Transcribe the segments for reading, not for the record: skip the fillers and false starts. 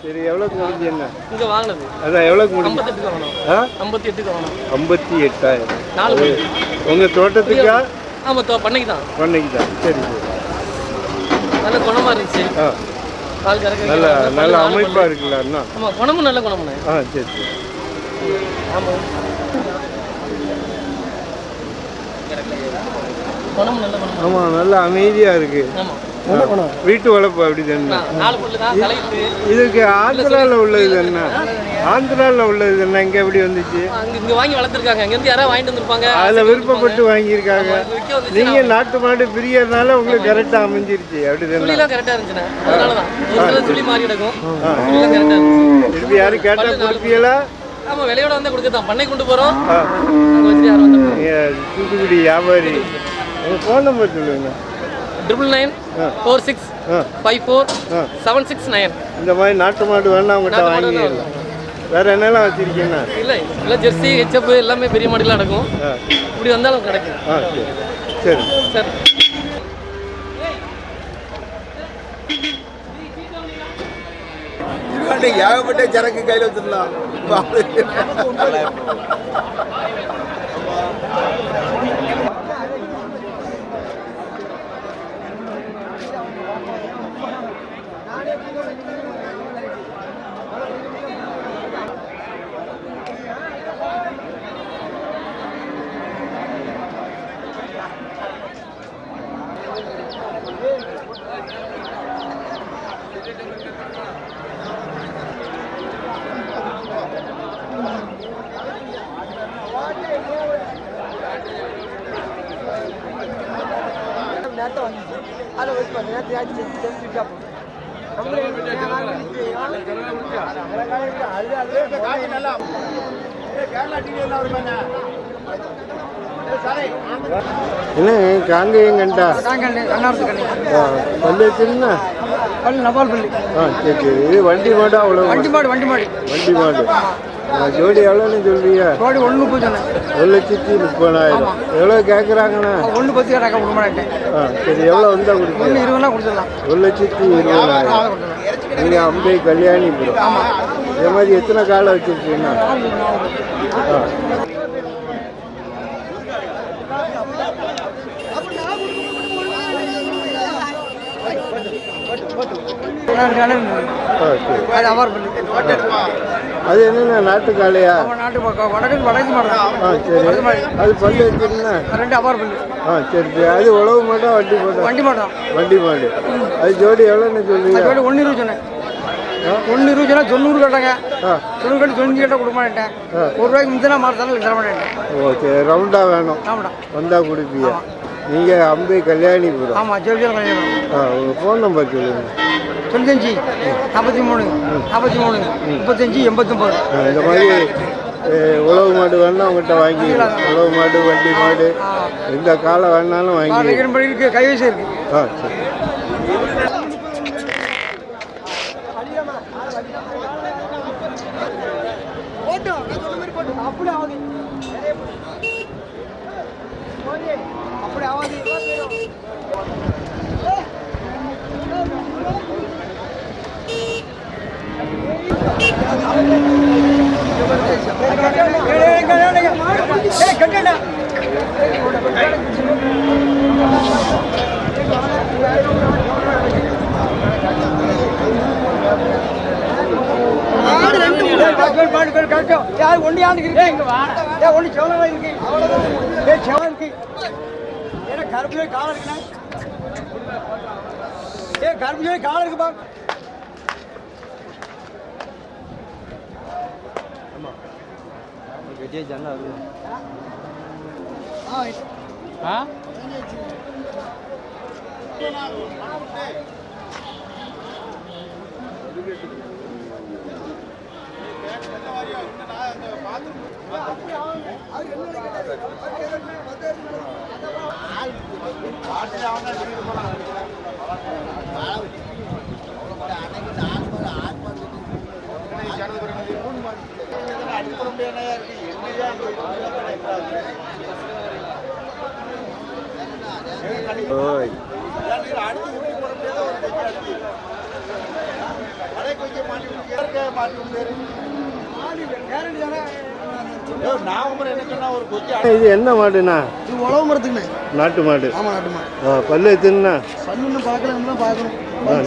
சரி, எவ்வளோக்கு முடிஞ்சு என்ன இங்கே வாங்கினது? அதான் எவ்வளோக்கு முடிஞ்சு? 58,000. உங்கள் தோட்டத்துக்கா? ஆமாம், பண்ணைக்கு தான். பண்ணைக்கு தான். சரி சரி. நல்ல குணமாக இருந்துச்சு. நல்ல நல்ல அமைப்பாக இருக்குல்ல அண்ணா? ஆமாம், குணமும் நல்ல குணமுண்ணே. சரி சரி. ஆமாம், குணமும் நல்ல குணம். ஆமாம், நல்ல அமைதியாக இருக்குது. ஆமாம், வீட்டு வளர்ப்பு அப்படி தானே? இதுக்கு ஆந்திராவில் உள்ளது என்ன? ஆந்திராவில் உள்ளது என்ன? இங்கே எப்படி வந்துச்சு? இங்கே வாங்கி வளர்த்துருக்காங்க. இங்கேருந்து யாராவது வாங்கிட்டு வந்துருப்பாங்க. அதில் விருப்பப்பட்டு வாங்கியிருக்காங்க. நீங்கள் நாட்டு மாடு பிரியறதுனால உங்களுக்கு கரெக்டாக அமைஞ்சிருச்சு. அப்படி தானே? கரெக்டாக இருந்துச்சுண்ணே. அதனால தான் சொல்லி மாறி கிடக்கும். திருப்பி யாரும் கேட்டால் கொடுப்பீங்களா? ஆமாம், விலையோட வந்து கொடுக்குதான். பண்ணை கொண்டு போகிறோம். தூத்துக்குடி வியாபாரி. உங்கள் ஃபோன் நம்பர் சொல்லுங்க. 9946547669. இந்த மாதிரி நாட்டு மாடு வேணா அவங்ககிட்ட வாங்கிடலாம். வேற என்னெல்லாம் வச்சிருக்கீங்க? இல்லை இல்லை, ஜெர்சி, ஹெச்எப் எல்லாமே பெரிய மாடுலாம் நடக்கும். இப்படி வந்தாலும் கிடைக்கும். சரி சரி. ஏகப்பட்ட சரக்கு கையில் வச்சிடலாம். என்ன காங்கேயங்கண்டா? பல்லு வச்சிருந்தா நபால் பள்ளி. சரி சரி. இது வண்டி மாடு? அவ்வளோ வண்டி மாடு. வண்டி மாடு. ஜோடி எவ்வளோன்னு சொல்றீங்க? ஜோடி 1,30,000. எவ்வளோ கேட்குறாங்கண்ணா? 1,10 கேட்க கொடுக்க மாட்டேன். சரி, எவ்வளோ வந்தால் கொடுப்போம்? 1,20,000 கொடுத்துடலாம். 1,20,000. நீங்கள் அம்பை கல்யாணிபுரம். இதே மாதிரி எத்தனை காலை வச்சுருக்கீங்கண்ணா? அது என்னண்ணா, நாட்டு காளையா? வடக்கு மாடு. சரி, அது பல்லு வச்சுருந்தா 2 அபார் பல்லு. சரி சரி. அது உழவு மாட்டா வண்டி மாட்டா? வண்டி மாடு. அது ஜோடி எவ்வளோன்னு சொல்லுவீங்க? ஜோடி 1,20,000 சொன்னேன். 1,20,000 சொன்னால் 90 கேட்டாங்க. 90 கேட்டு 90 கேட்டால் கொடுக்க மாட்டேன். ₹1 முந்தினா மாறத்தாலும் தர மாட்டேன். ஓ சரி. ரவுண்டாக வேணும். வந்தால் கொடுப்பீங்க. நீங்கள் அம்பை கல்யாணிபுரம். ஆமாம், ஜெயலலிதா கல்யாணிபுரம். உங்கள் ஃபோன் நம்பர் சொல்லுங்கள். 95 43 43 35 89. இந்த மாதிரி உழவு மாடு வேணா அவங்ககிட்ட வாங்கிக்கலாம். உழவு மாடு, வண்டி மாடு, எந்த காலம் வேணாலும் வாங்கி. கைவசம் இருக்கு. சரி. யார் ஒன்று யாருக்கு இருக்கு? ஒன்று செவலாக இருக்கு. செவல் இருக்கு. ஏன்னா கருப்பு காலம் இருக்குண்ணா. கருப்பு காலம் இருக்குப்பா. விஜய் ஜன்னா ஓய் இது என்ன மாடுண்ணா? இது உழவு மரத்துக்குண்ணே. நாட்டு மாடு. ஆமாம், நாட்டு மாடு. பல்லு எத்தனைண்ணா? பல்லு இன்னும் பார்க்கல, இன்னும் பார்க்கணும்.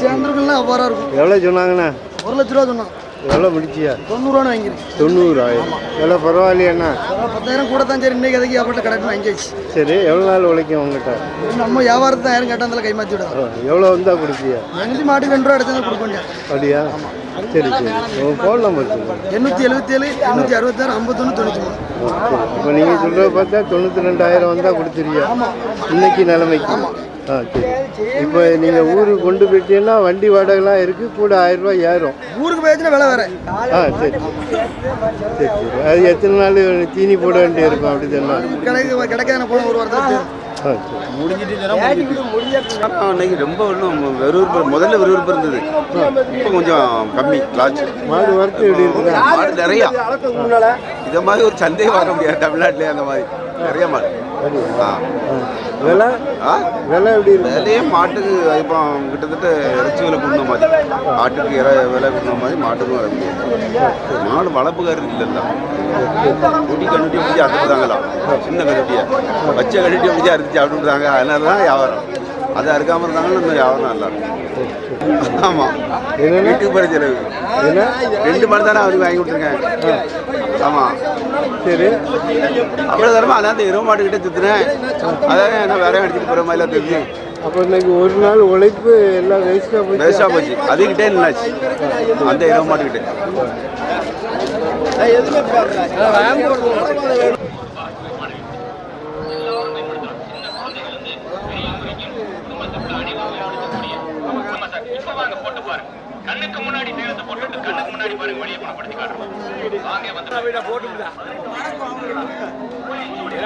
சேர்ந்துருக்குன்னா அவ்வாறாக இருக்கும். எவ்வளோ சொன்னாங்கண்ணா? 1 லட்ச ரூபா சொன்னான். எவ்வளோ முடிச்சியா? 90 வாங்கிருக்கு. 90,000. எவ்வளோ பரவாயில்லையாண்ணா? 10,000 கூட தான். சரி, இன்னைக்கு எதுக்கு அவர்கிட்ட கிடக்கு வாங்கியாச்சு. சரி, எவ்வளோ நாள் உழைக்கும் உங்கள்கிட்ட? நம்ம வியாபாரத்தை யாரும் கேட்டால் கை மாற்றி விடும். எவ்வளோ வந்தால் கொடுப்பியா? எங்களுக்கு மாட்டுக்கு 2 ரூபா எடுத்து கொடுக்க வேண்டிய. அப்படியா? சரி சரி. உங்கள் ஃபோன் நம்பர் சொல்லுங்கள். 877 866 51 93. இப்போ நீங்கள் சொல்கிறத பார்த்தா 92,000 வந்தால் கொடுத்துருவியா இன்னைக்கு நிலைமைக்கு? சரி. இப்போ நீங்கள் ஊருக்கு கொண்டு போயிட்டீங்கன்னா வண்டி வாடகைலாம் இருக்குது, கூட 1000 ரூபாய் ஏறும். ஊருக்கு போயிடுச்சுன்னா விலை வேறு. சரி சரி சரி. அது எத்தனை நாள் தீனி போட வேண்டிய இருக்கும்? அப்படி தானே கிடைக்காத போன ஒரு வாரத்தில் இன்னைக்கு ரொம்ப ஒன்றும் விறுவிறுப்பு, முதல்ல விறுவிறுப்பு இருந்தது. இப்போ கொஞ்சம் கம்மி லாட்ச். மாடு வரத்து எப்படி இருக்குங்க? மாடு நிறையா. இதை மாதிரி ஒரு சந்தேகம் வர முடியாது தமிழ்நாட்டிலே. அந்த மாதிரி நிறைய மாடு. விலை விலை எப்படி இருக்கு? விலையே மாட்டுக்கு இப்போ கிட்டத்தட்ட இறைச்சி விலை கொடுத்த மாதிரி, ஆட்டுக்கு விலை கொடுத்த மாதிரி மாட்டுக்கும் வர முடியாது. மாடு வளர்ப்புக்காரர் இல்லைல்ல. குட்டி கண்ணுட்டி பிடிச்சி அறுத்துட்டாங்களாம். சின்ன கண்ணுட்டியை வச்ச கண்ணுட்டி பிடிச்சி அறுத்து சாப்பிட்டுட்டாங்க. அதனால தான் வியாபாரம். அதை அறுக்காமல் இருந்தாங்கன்னா இன்னும் வியாபாரம் நல்லா இருக்கும். ஆமாம், வீட்டுக்கு போகிற செலவு 2 மாடு தானே அவருக்கு வாங்கி கொடுத்துருக்கேன். ஆமாம், சரி. அவ்வளோ தரமா அதான் 20 மாட்டுக்கிட்டே சுற்றுனேன். அதான் என்ன வேற எடுத்துகிட்டு போகிற மாதிரிலாம் தெரிஞ்சு. அப்போ இன்னைக்கு ஒரு நாள் உழைப்பு எல்லாம் வேஸ்ட்டாக போச்சு. அதுக்கிட்டே நின்னாச்சு அந்த 20 மாட்டுக்கிட்டே. கண்ணுக்கு முன்னாடி நேரத்தை போட்டு கண்ணுக்கு முன்னாடி பாருங்க, வழியை குணப்படுத்தி காட்டுறோம். வாங்க வந்து போட்டுடா.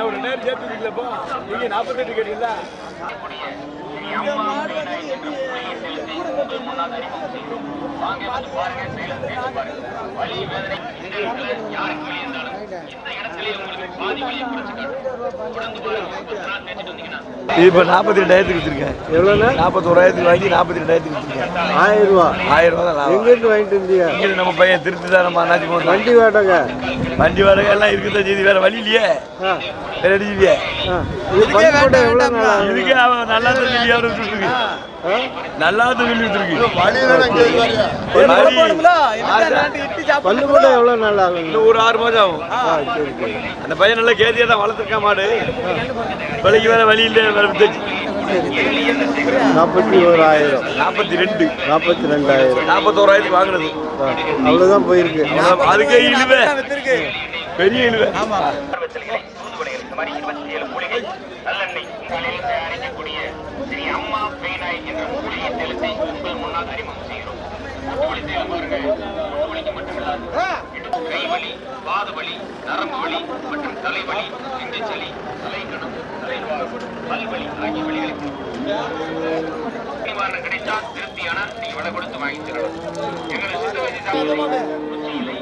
ஒரு 2000 சேர்த்துக்கலப்பா. நீங்க 48 கேட்டீங்களா? வாங்க வந்து பாருங்க, வலி வேதனை இந்த இடத்துல யாருக்கு வலி இருந்தாலும் இந்த இடத்துல உங்களுக்கு பாதி வலியை குறைச்சு காட்டும். தொடர்ந்து பாருங்க, தேய்ச்சிட்டு வந்தீங்கன்னா இப்போ 42,000 கொடுத்துருக்கேன். எவ்வளோண்ணா? 41,000 வாங்கி 42,000 கொடுத்துருக்கேன். 1000 ரூபா. 1000 ரூபா தான் லாபம். எங்கேருந்து வாங்கிட்டு இருந்தீங்க? இங்கே நம்ம பையன் திருத்தி தான் நம்ம அண்ணாச்சி போனோம். வண்டி வாடகை எல்லாம் இருக்குதான் செய்தி, வேற வழி இல்லையே. வேற அடிச்சுவியே இதுக்கே அவன் நல்லா தான் சொல்லி அவரை விட்டுருக்கு. நல்லா தான் சொல்லி விட்டுருக்கு. பல்லு கூட எவ்வளோ நாள் ஆகும்? இன்னும் ஒரு 6 மாதம் ஆகும். சரி சரி. அந்த பையன் நல்லா கேதியாக தான் வளர்த்துருக்கான் மாடு. விலைக்கு வேற வழி இல்லை, வேற வித்துச்சு. 41,000. 42. 42,000. 41,000 வாங்கினது. அவ்வளோதான் போயிருக்கு. அதுக்கே இழுவே, பெரிய இழுவே. நல்லெண்ணெய் உங்களில் தயாரிக்கக்கூடிய ஸ்ரீ அம்மா பேனாய் என்ற மூலிகை தெளித்தை உங்கள் முன்னால் அறிமுகம் செய்கிறோம். முட்டுவலி தேவை பாருங்க. முட்டுவலிக்கு மட்டுமில்லாது கைவலி, பாதவலி, நரம்பு வலி மற்றும் தலைவலி, நெஞ்சலி, தலைக்கணம், தலைவாறு, பல்வலி ஆகிய வலிகளுக்கு நிவாரணம் கிடைச்சா திருப்தியான நீங்க விலை கொடுத்து வாங்கி தரணும். எங்களை சித்த வைத்திய உச்சி இலை,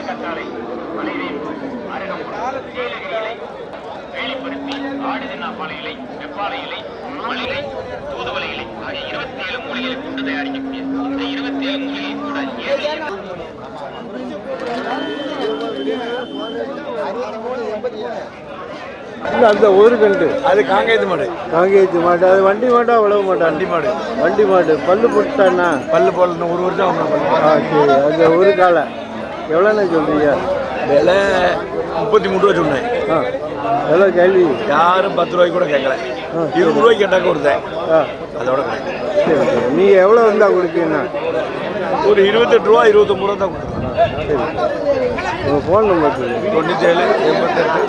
கத்தாழை, மலைவேம்பு, அருகம்புல், நீலகிரி இலை, வேலிப்பருத்தி, ஆடுதின்னா பாலை இலை, வெப்பாலை இலை, மலிலை, தூதுவளை இலை ஆகிய 27 மூலிகளை கொண்டு தயாரிக்கக்கூடிய இந்த 27 மூலிகை கூட இல்லை அந்த ஒரு கண்டு அது காங்கேயத்து மாடு. காங்கேயத்து மாடு. அது வண்டி மாட்டா உழவு மாட்டா? வண்டி மாடு. வண்டி மாடு. பல்லு போட்டுட்டாண்ணா? பல்லு போடணும், 1 வருஷம் ஆகும். சரி. அந்த ஒரு காலை எவ்வளோண்ணா சொல்றீங்க? விலை 33 ரூபா சொன்னேன். எவ்வளோ கேள்வி? யாரும் 10 ரூபாய்க்கு கூட கேட்கல. 20 ரூபாய்க்கு கேட்டாக்க கொடுத்தேன். அதோட சரி சரி. நீங்கள் எவ்வளோ வந்தால் கொடுப்பீங்கண்ணா? ஒரு 28 ரூபா 29 ரூபா தான் கொடுத்தேன். சரி. உங்கள் ஃபோன் நம்பர் சொல்லுங்கள். 97 88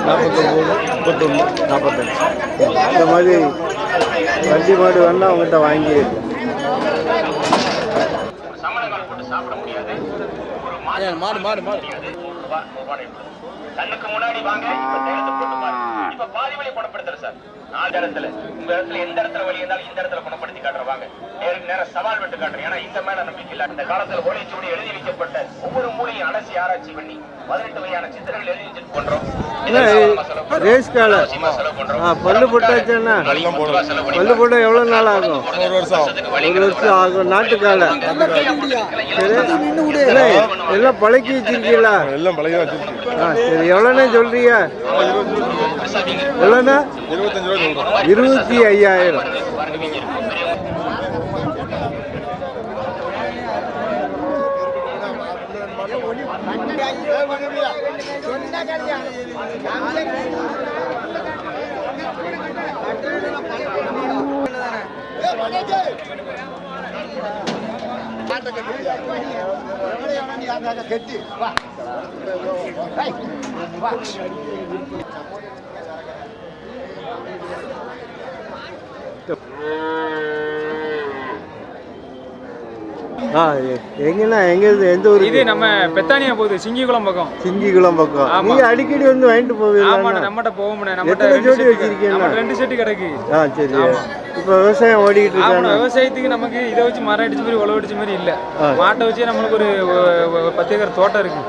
49 31 45. இந்த மாதிரி வண்டி மாடு வேணால் அவங்ககிட்ட வாங்கிடுங்க. சமணங்கால் போட்டு சாப்பிட முடியாது. ஒரு மாடு கண்ணுக்கு முன்னாடி வாங்க. இப்ப தேகத்தை போட்டு பாருங்க. இப்ப பாதி வலி குணப்படுத்துற சார். சார். 4 இடத்துல உங்க இடத்துல எந்த இடத்துல வழி இருந்தாலும் இந்த இடத்துல குணப்படுத்தி காட்டுறவாங்க. நேருக்கு நேரம் சவால் விட்டு காட்டுறேன். ஏன்னா இந்த மேல நம்பிக்கை இல்லை. இந்த காலத்துல ஓலைச்சுவடி எழுதி வைக்கப்பட்ட ஒவ்வொரு மூலையும் அலசி ஆராய்ச்சி பண்ணி 18 வகையான சித்திரங்கள் எழுதி வச்சு பண்றோம். ரேஸ் கால பல்லு போட்டாச்சுன்னா பல்லு போட்டா எவ்வளவு நாள் ஆகும்? 1 வருஷம் ஆகும். நாட்டுக்கால எல்லாம் பழக்கி வச்சிருக்கீங்களா? எல்லாம் பழகி வச்சிருக்கேன். சரி, எவ்வளோண்ணே சொல்றீங்க? எவ்வளோண்ணா? 25 ரூபா சொல்றோம். 25,000. எங்கண்ணா எங்க எந்த ஊர்? இது நம்ம பெத்தானியா போகுது, சிங்கிகுளம் பக்கம். சிங்கிகுளம் பக்கம். நீங்க அடிக்கடி வந்து வாங்கிட்டு போவீங்க? ஆமா, நம்மட்ட போக முடியாது. நம்மட்ட ஜோடி வச்சிருக்கீங்க? 2 செட் கிடக்கு. சரி. இப்போ விவசாயம் ஓடிட்டு இருக்கு. விவசாயத்துக்கு நமக்கு இதை வச்சு மரம் அடிச்ச மாதிரி உழவு அடிச்ச மாதிரி இல்ல. மாட்டை வச்சு நம்மளுக்கு ஒரு 10 ஏக்கர் தோட்டம் இருக்கு.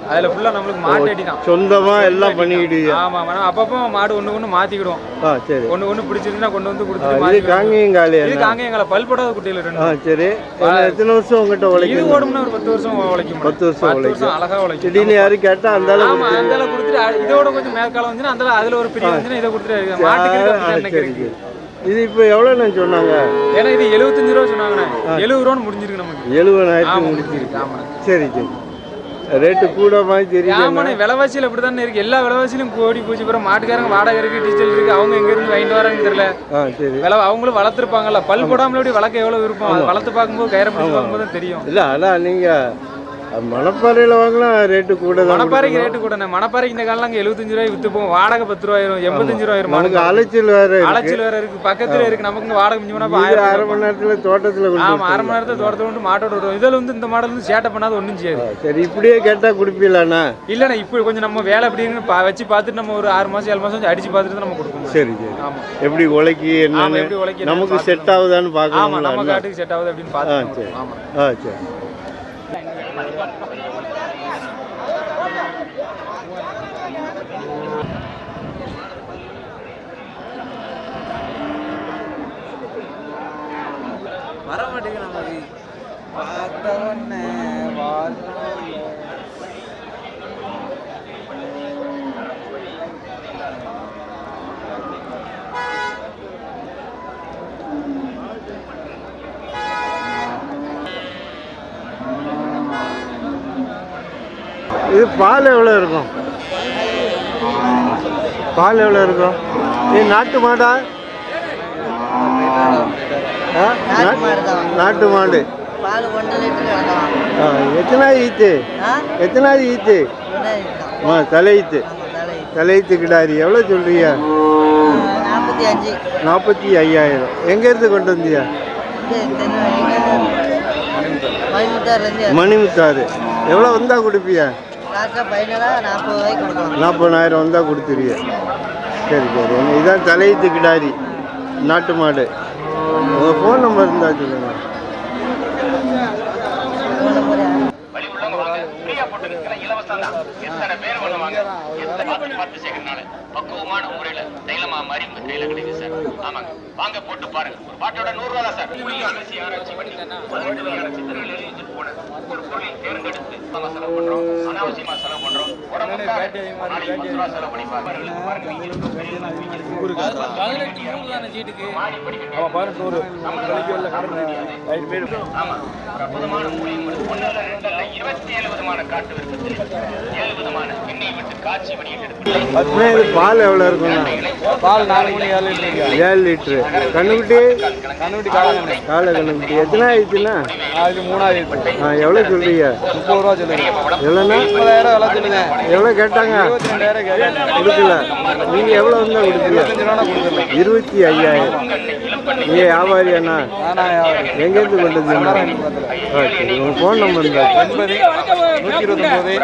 அதுல ஃபுல்லா நம்மளுக்கு மாட்டு அடி தான். சொந்தமா எல்லாம் பண்ணிக்கிட்டு. ஆமா, அப்பப்போ மாடு ஒண்ணு மாத்திக்கிடுவோம். சரி. ஒண்ணு பிடிச்சிருந்தா கொண்டு வந்து கொடுத்துட்டு. காங்கேயங்காலே இது காங்கேயங்கால பல்படாத குட்டியில 2. சரி. எத்தனை வருஷம் உங்ககிட்ட உழைக்கும்? இது ஓடும்னா ஒரு 10 வருஷம் உழைக்கும். 10 வருஷம் அழகா உழைக்கும். திடீர்னு யாரும் கேட்டா அந்த ஆமா, அந்த கொடுத்துட்டு இதோட கொஞ்சம் மேற்காலம் வந்து அந்த அதுல ஒரு பிரிவு வந்து இதை கொடுத்துட்டு மாட்டுக்கு. இது இப்போ எவ்வளோண்ணே சொன்னாங்க? ஏன்னா இது 75 ரூபா சொன்னாங்கண்ணே. 70 ரூபான்னு முடிஞ்சிருக்கு நமக்கு. 70,000 முடிஞ்சிருக்கு. ஆமா. சரி சரி. ரேட்டு கூட மாதிரி தெரியும். ஆமாண்ணே, விலைவாசியில் இப்படி தானே இருக்கு. எல்லா விலைவாசியிலும் கோடி பூச்சி பிறகு மாட்டுக்காரங்க வாடகை இருக்கு, டீசல் இருக்கு. அவங்க எங்க இருந்து வாங்கிட்டு வராங்கன்னு தெரியல. சரி. விலை அவங்களும் வளர்த்துருப்பாங்கல்ல. பல் போடாமல எப்படி வளர்க்க எவ்வளவு விருப்பம். அது வளர்த்து பார்க்கும்போது கயிறை பிடிச்சி பார்க்கும்போது தான் தெரியும். இல்லை அதான் நீங்க மணப்பாறையில் வாங்கலாம் ரேட்டு கூட தான். மணப்பாறைக்கு ரேட்டு கூட. மணப்பாறைக்கு இந்த காலம் அங்கே 75 ரூபாய் வித்து போவோம். வாடகை 10 ரூபாயிரும், 85 ரூபாயிரும். நமக்கு அலைச்சல் வேற இருக்கு. பக்கத்துல இருக்கு. நமக்கு வாடகை மிஞ்சி போனா 1/2 மணி நேரத்துல தோட்டத்துல. ஆமா, 1/2 மணி நேரத்துல தோட்டத்துல வந்து மாட்டோட விடுவோம். இதுல வந்து இந்த மாடல் வந்து சேட்டை பண்ணாத ஒண்ணும் செய்யாது. சரி, இப்படியே கேட்டா குடிப்பீங்களாண்ணா? இல்லண்ணா, இப்போ கொஞ்சம் நம்ம வேலை அப்படின்னு வச்சு பார்த்துட்டு நம்ம ஒரு 6 மாசம் 7 மாசம் அடிச்சு பார்த்துட்டு நம்ம கொடுப்போம். சரி சரி. ஆமா, எப்படி உழைக்கி என்ன எப்படி உழைக்கி நமக்கு செட் ஆகுதான்னு பார்க்கணும். ஆமா, நம்ம காட்டுக்கு செட் ஆகுது அப்படின்னு பார்த்து. ஆமா. சரி. வர மாட்டேங்குது நமக்கு. பார்த்தவொன்னே இது பால் எவ்வளோ இருக்கும்? பால் எவ்வளோ இருக்கும்? இது நாட்டு மாடா? நாட்டு மாடு. பால் 1 லிட்டர் கறக்கலாம். எத்தனாவது ஈத்து? எத்தனாவது ஈத்து? தலையீத்து. தலையீத்து கிடாரி. எவ்வளோ சொல்றீங்க? 45. 45,000. எங்கேருந்து கொண்டு வந்தியா? மணிமுத்தாறு. எவ்வளோ வந்தா கொடுப்பியா? 40,000 வந்தா கொடுத்துருவியா? சரி சரி. இதுதான் தலையீத்து கிடாரி, நாட்டு மாடு. உங்கள் ஃபோன் நம்பர் இருந்தால் சொல்லுங்க. வழி உள்ளவங்க வாங்க. ஃப்ரீயா போட்டு இருக்கிற இலவசம் தான். எத்தனை பேர் பண்ணுவாங்க? பார்த்து சேர்க்கறனால பக்குவமான முறையில தைலமா மாதிரி உங்க கையில கிடைக்குது சார். ஆமாங்க, வாங்க போட்டு பாருங்க. ஒரு பாட்டோட 100 ரூபா தான் சார். புளியும் அலசி ஆராய்ச்சி பண்ணி 18 வகையான சித்திரங்கள் எழுதி வச்சுட்டு போன ஒரு பொருளை தேர்ந்தெடுத்து நம்ம செலவு பண்றோம். அனாவசியமா செலவு பண்றோம். உடம்புக்காக நாளைக்கு 10 ரூபா செலவு பண்ணி பாருங்க. அற்புதமான மூலியம் 1 2 27 விதமான காட்டு விருப்பத்தில் 7 விதமான எண்ணெய் விட்டு காய்ச்சி வெளியிட்டு. பால் எவ்வளோ இருக்குண்ணா? பால் 4 லிட்டர். 7 லிட்டரு. கண்ணுக்குட்டி? காலை கண்ணுக்குட்டி. எத்தனை ஆயிடுச்சுண்ணா? அது 3,000. எவ்வளோ சொல்றீங்க? 30 ரூபா சொல்லுங்க. எவ்வளோண்ணா? 30,000 விலை சொல்லுங்க. எவ்வளோ கேட்டாங்க? 22,000 கொடுக்கல. நீங்கள் எவ்வளோ வந்தால் கொடுப்பீங்க? 25 ரூபா கொடுத்துருங்க. 25,000. நீ வியாபாரி அண்ணா எங்கேருந்து கொண்டு வந்தீங்க சரி உங்கள் ஃபோன் நம்பர் இருந்தா 129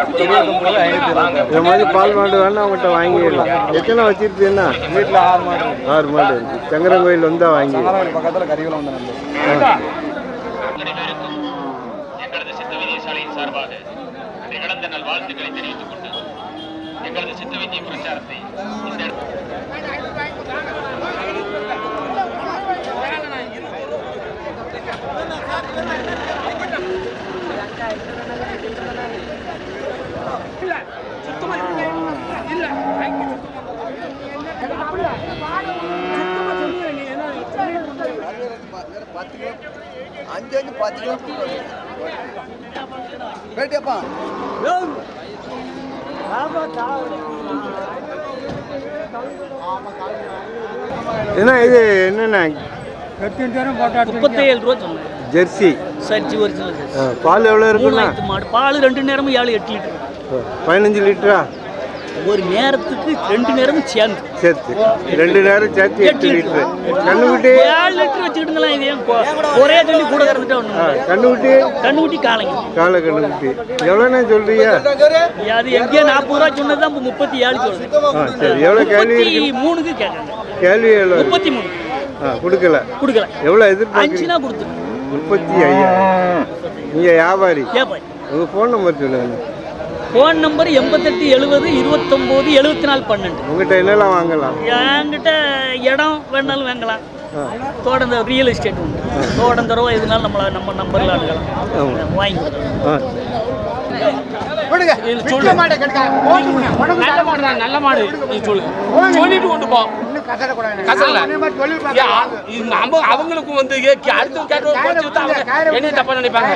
இந்த மாதிரி பால் மாடு வேணா அவங்ககிட்ட வாங்கிடலாம் எத்தனை வச்சிருக்கீங்கன்னா வீட்டில் 6 மாடு 6 மாடு இருக்கு சங்கரங்கோயில் வந்தால் வாங்கி பக்கத்தில் கரிவலம் வந்து அனைவருக்கும் எங்களது சித்த வைத்தியசாலையின் சார்பாக நிகழ்ந்த நல் வாழ்த்துக்களை தெரிவித்துக் கொண்டு எங்களது சித்த வைத்திய பிரச்சாரத்தை இந்த ஏன்னா இது என்னென்ன 37 ரூபா சொன்னேன். ஜெர்சி சர்ச்சி ஒரிஜினல் ஜெர்சி. பால் எவ்வளோ இருக்குண்ணா? 3 மாடு. பால் 2 நேரமும் 7 8 லிட்டர். 15 லிட்டரா? ஒரு நேரத்துக்கு 2 நேரமும் சேர்ந்து. சேர்த்து 2 நேரம் சேர்த்து 8 லிட்டரு. கண்ணுக்குட்டி 7 லிட்டர் வச்சுக்கிட்டுங்களா? இது ஏன் ஒரே சொல்லி கூட கறந்துட்டு ஒன்று. கண்ணுக்குட்டி காலைங்க. காலை கண்ணுக்குட்டி எவ்வளோண்ணா சொல்றீங்க? அது எங்கேயோ 40 ரூபா சொன்னது தான் 37 சொல்லுது. சரி எவ்வளோ கேள்வி? 33க்கு கேட்குறாங்க. கேள்வி எவ்வளோ? 33. கொடுக்கல. எவ்வளோ எதிர்பார்க்குறீங்க? 35,000. நீங்கள் வியாபாரி? உங்கள் ஃபோன் நம்பர் சொல்லுங்க. Phone number 88 70 29 74 12. உங்கள்கிட்ட என்னெல்லாம் வாங்கலாம்? என்கிட்ட இடம் வேணாலும் வாங்கலாம். தோட்டம் ரியல் எஸ்டேட் உண்டு. தோட்டம் தரவோ எதுனாலும் நம்ம நம்பரில் அணுகலாம். வாங்கி கொடுக்கலாம். நல்ல மாடு நீ சொல்லு சொல்லிட்டு கொண்டு போ. அவங்களுக்கும் வந்து அடுத்து கேட்டு என்ன தப்பா நினைப்பாங்க.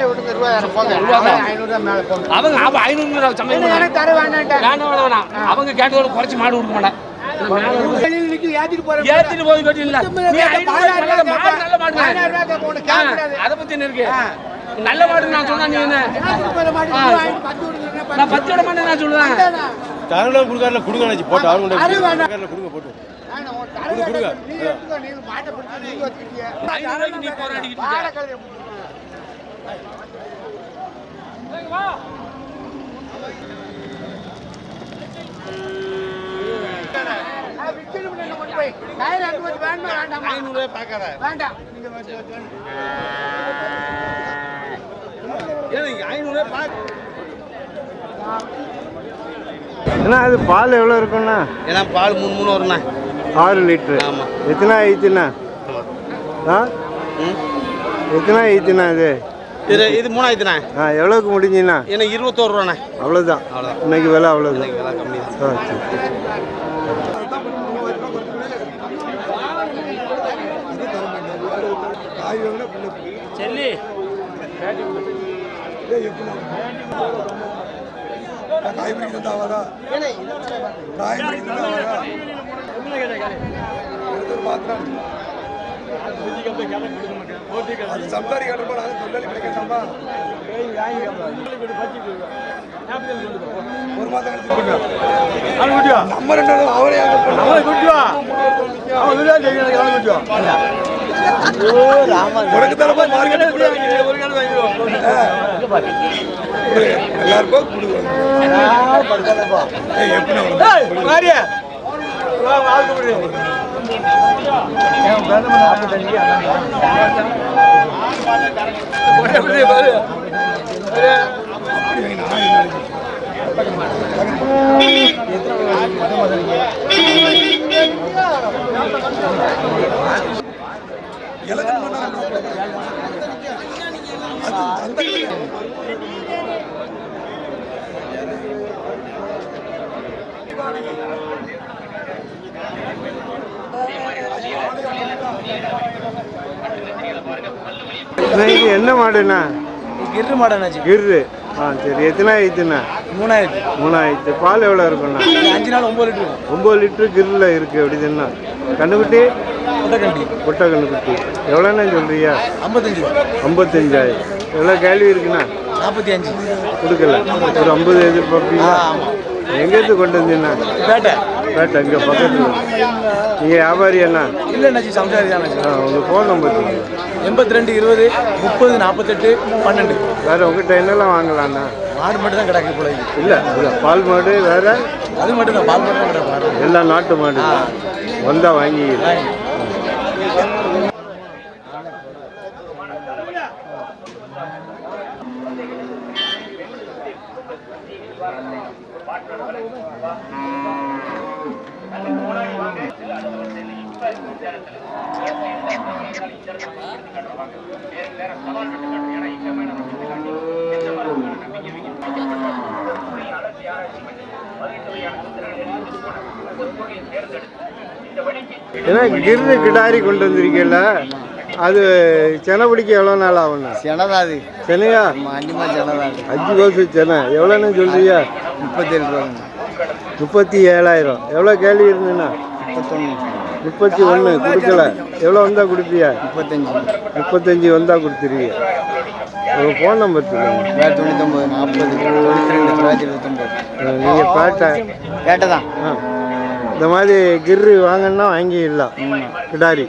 அவங்க 500 அவங்க கேட்டதோட குறைச்சி மாடு கொடுக்க மாட்டாங்க. ஏத்திட்டு போய் அதை பத்தி என்ன இருக்கு? நல்ல மாடு நான் சொன்னா நீ என்ன நான் 10 மாடு நான் சொல்லுவேன். தரலாம் கொடுக்காருல கொடுங்க போட்டு அவங்க கொடுங்க போட்டு கொடுங்க. நீ போராடிக்கிட்டு ஏன்னா அது பால் எவ்வளோ இருக்குண்ணா? ஏன்னா பால் 3 வரும்ண்ணா. 6 லிட்டரு. ஆமாம். எத்தனை ஆயிடுச்சுண்ணா? எத்தனை ஆயிடுச்சுண்ணா இது? இது 3 ஆயிடுச்சுண்ணா. எவ்வளோக்கு முடிஞ்சுண்ணா? ஏன்னா 21 ரூபாண்ணா. அவ்வளோதான். இன்னைக்கு விலை அவ்வளோதான். விலை கம்மி தான். சரி. செல்லி இது என்ன மாடுண்ணா? கிரு மாடனாச்சு. கிரு. சரி எத்தனை ஆயிடுச்சுண்ணா? 3 ஆயிடுச்சு. 3 ஆயிடுச்சு. பால் எவ்வளோ இருக்குண்ணா? 5 நாள் 9 லிட்டரு. 9 லிட்டரு கிரில் இருக்குது. அப்படி தானே? கண்ணுக்குட்டி? கொட்டை கண்ணுக்குட்டி எவ்வளோண்ணா சொல்கிறீங்க? 55,000. எவ்வளோ கேள்வி இருக்குண்ணா? 45. கொடுக்கல. ஒரு 50 எதிர்பார்ப்பீங்களா? எங்கேருந்து கொண்டு வந்தீங்கண்ணா? பேட்டை. பேட்டை இங்கே பக்கத்தில். நீங்கள் வியாபாரி என்ன? இல்லை அண்ணாச்சி சம்சாரி தான் அண்ணாச்சி. உங்கள் ஃபோன் நம்பர் 82 20 30 48 12. வேறு உங்கள்கிட்ட என்னெல்லாம் வாங்கலாண்ணா? மாடு மட்டும் தான் கிடக்கு போல. இல்லை இல்லை பால் மாடு வேறு? அது மட்டும் தான், பால் மட்டும் தான் கிடக்கு. எல்லாம் நாட்டு மாடு வந்தால் வாங்கிக்கலாம். ஏன்னா கிர்ரு கிடாரி கொண்டு வந்திருக்கல, அது செனை பிடிக்க எவ்வளோ நாள் ஆகும்ண்ணா? செனை தான் அது. செனையா? 5 மாதம் செனை தான். 5 வருஷம் செனை. எவ்வளோன்னு சொல்றியா? 37 ரூபாங்க. 37,000. எவ்வளோ கேள்வி இருந்துண்ணா? 31 கொடுக்கல. எவ்வளோ வந்தால் கொடுப்பியா? 35 வந்தால் கொடுத்துருவியா? உங்கள் ஃபோன் நம்பர் சொல்லுங்க. 99 40 92 29. நீங்கள் பேட்டை தான். இந்த மாதிரி கிர்ரு வாங்கன்னா வாங்கிடலாம் கிடாரி.